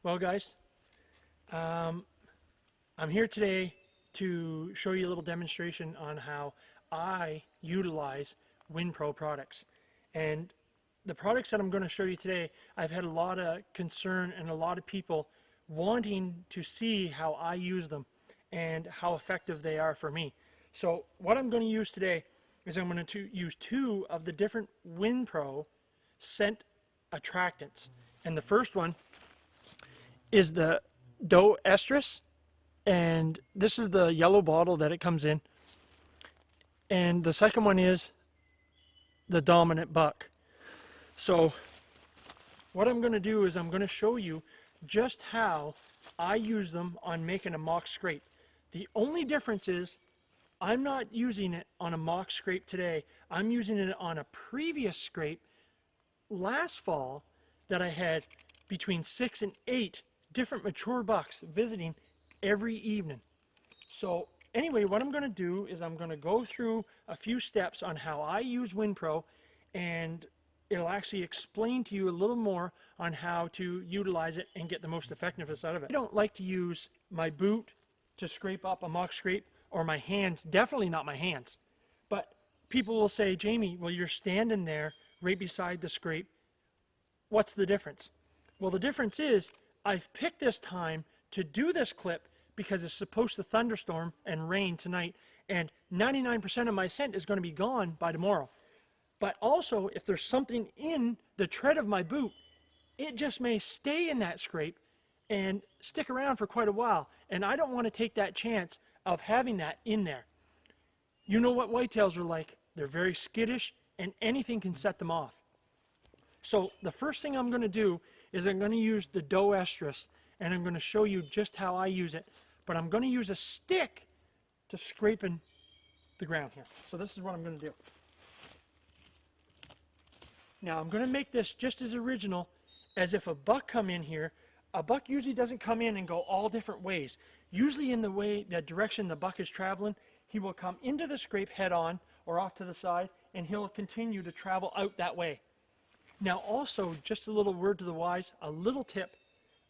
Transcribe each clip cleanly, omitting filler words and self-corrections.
Well, guys, I'm here today to show you a little demonstration on how I utilize WindPro products. And the products that I'm going to show you today, I've had a lot of concern and a lot of people wanting to see how I use them and how effective they are for me. So what I'm going to use today is I'm going to use two of the different WindPro scent attractants. And the first one is the doe estrus, and this is the yellow bottle that it comes in. And the second one is the dominant buck. So what I'm going to do is I'm going to show you just how I use them on making a mock scrape. The only difference is I'm not using it on a mock scrape today. I'm using it on a previous scrape last fall that I had between 6 and 8 different mature bucks visiting every evening. So anyway, what I'm going to do is I'm going to go through a few steps on how I use WindPro, and it'll actually explain to you a little more on how to utilize it and get the most effectiveness out of it. I don't like to use my boot to scrape up a mock scrape, or my hands, definitely not my hands. But people will say, Jamie, well, you're standing there right beside the scrape. What's the difference? Well, the difference is I've picked this time to do this clip because it's supposed to thunderstorm and rain tonight, and 99% of my scent is going to be gone by tomorrow. But also, if there's something in the tread of my boot, it just may stay in that scrape and stick around for quite a while, and I don't want to take that chance of having that in there. You know what whitetails are like. They're very skittish, and anything can set them off. So the first thing I'm going to do is I'm going to use the doe estrus, and I'm going to show you just how I use it. But I'm going to use a stick to scraping the ground here. So this is what I'm going to do. Now I'm going to make this just as original as if a buck come in here. A buck usually doesn't come in and go all different ways. Usually in the direction the buck is traveling, he will come into the scrape head on or off to the side, and he'll continue to travel out that way. Now also, just a little word to the wise, a little tip,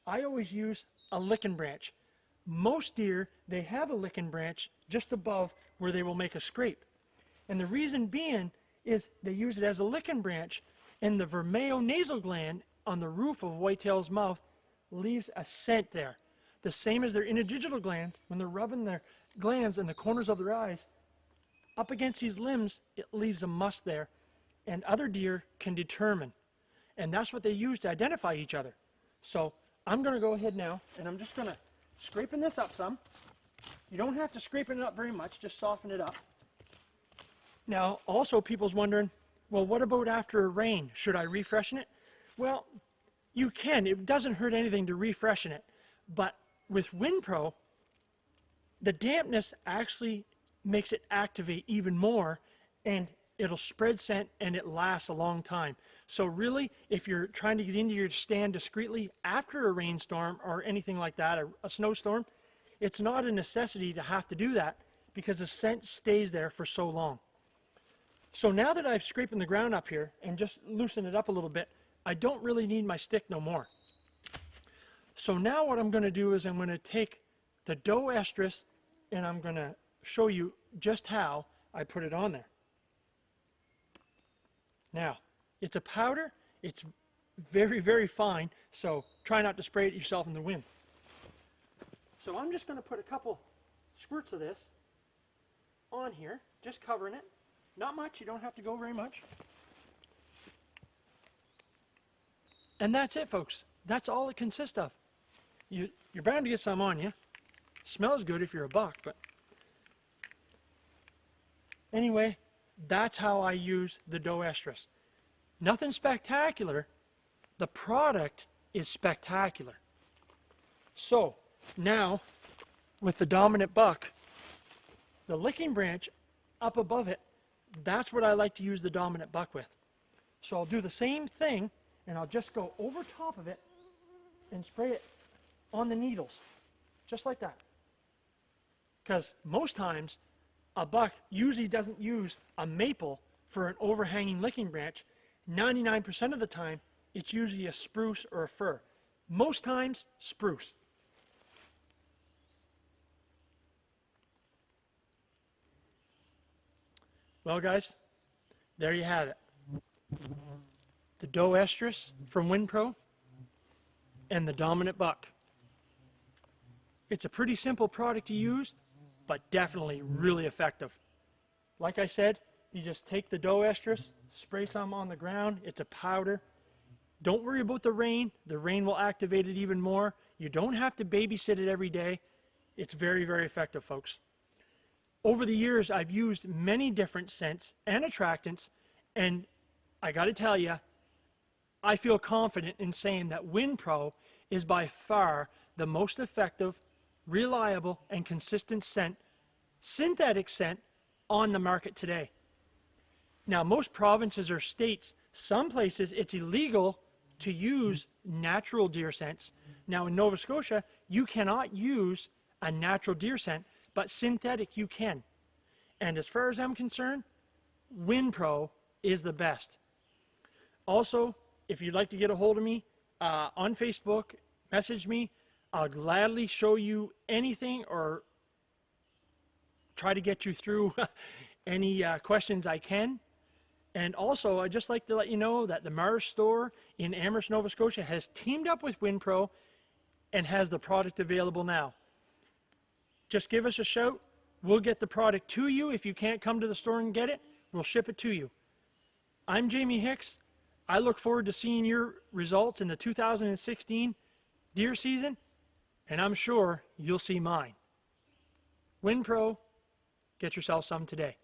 I always use a licking branch. Most deer, they have a licking branch just above where they will make a scrape. And the reason being is they use it as a licking branch, and the vermeil-nasal gland on the roof of whitetail's mouth leaves a scent there. The same as their interdigital glands, when they're rubbing their glands in the corners of their eyes, up against these limbs, it leaves a must there, and other deer can determine. And that's what they use to identify each other. So I'm going to go ahead now, and I'm just going to scraping this up some. You don't have to scrape it up very much, just soften it up. Now, also people's wondering, well, what about after a rain? Should I refreshen it? Well, you can. It doesn't hurt anything to refreshen it. But with WindPro, the dampness actually makes it activate even more, and it'll spread scent, and it lasts a long time. So really, if you're trying to get into your stand discreetly after a rainstorm or anything like that, a snowstorm, it's not a necessity to have to do that because the scent stays there for so long. So now that I've scraped the ground up here and just loosened it up a little bit, I don't really need my stick no more. So now what I'm going to do is I'm going to take the doe estrus, and I'm going to show you just how I put it on there. Now, it's a powder. It's very, very fine, so try not to spray it yourself in the wind. So I'm just going to put a couple squirts of this on here, just covering it. Not much, you don't have to go very much. And that's it, folks. That's all it consists of. You're bound to get some on you. Smells good if you're a buck, but anyway, that's how I use the doe estrus. Nothing spectacular. The product is spectacular. So now, with the dominant buck, the licking branch up above it, that's what I like to use the dominant buck with. So I'll do the same thing, and I'll just go over top of it and spray it on the needles, just like that. Because most times, a buck usually doesn't use a maple for an overhanging licking branch. 99% of the time, it's usually a spruce or a fir. most times spruce. Well, guys, there you have it. The doe estrus from WindPro and the dominant buck. It's a pretty simple product to use, but definitely really effective. Like I said, you just take the doe estrus, spray some on the ground. It's a powder. Don't worry about the rain. The rain will activate it even more. You don't have to babysit it every day. It's very, very effective, folks. Over the years, I've used many different scents and attractants, and I got to tell you, I feel confident in saying that WindPro is by far the most effective, reliable, and consistent scent, synthetic scent on the market today. Now, most provinces or states, some places it's illegal to use natural deer scents. Now, in Nova Scotia, you cannot use a natural deer scent, but synthetic you can. And as far as I'm concerned, WindPro is the best. Also, if you'd like to get a hold of me on Facebook, message me. I'll gladly show you anything or try to get you through any questions I can. And also, I'd just like to let you know that the Mars store in Amherst, Nova Scotia has teamed up with WindPro and has the product available now. Just give us a shout. We'll get the product to you. If you can't come to the store and get it, we'll ship it to you. I'm Jamie Hicks. I look forward to seeing your results in the 2016 deer season, and I'm sure you'll see mine. WindPro, get yourself some today.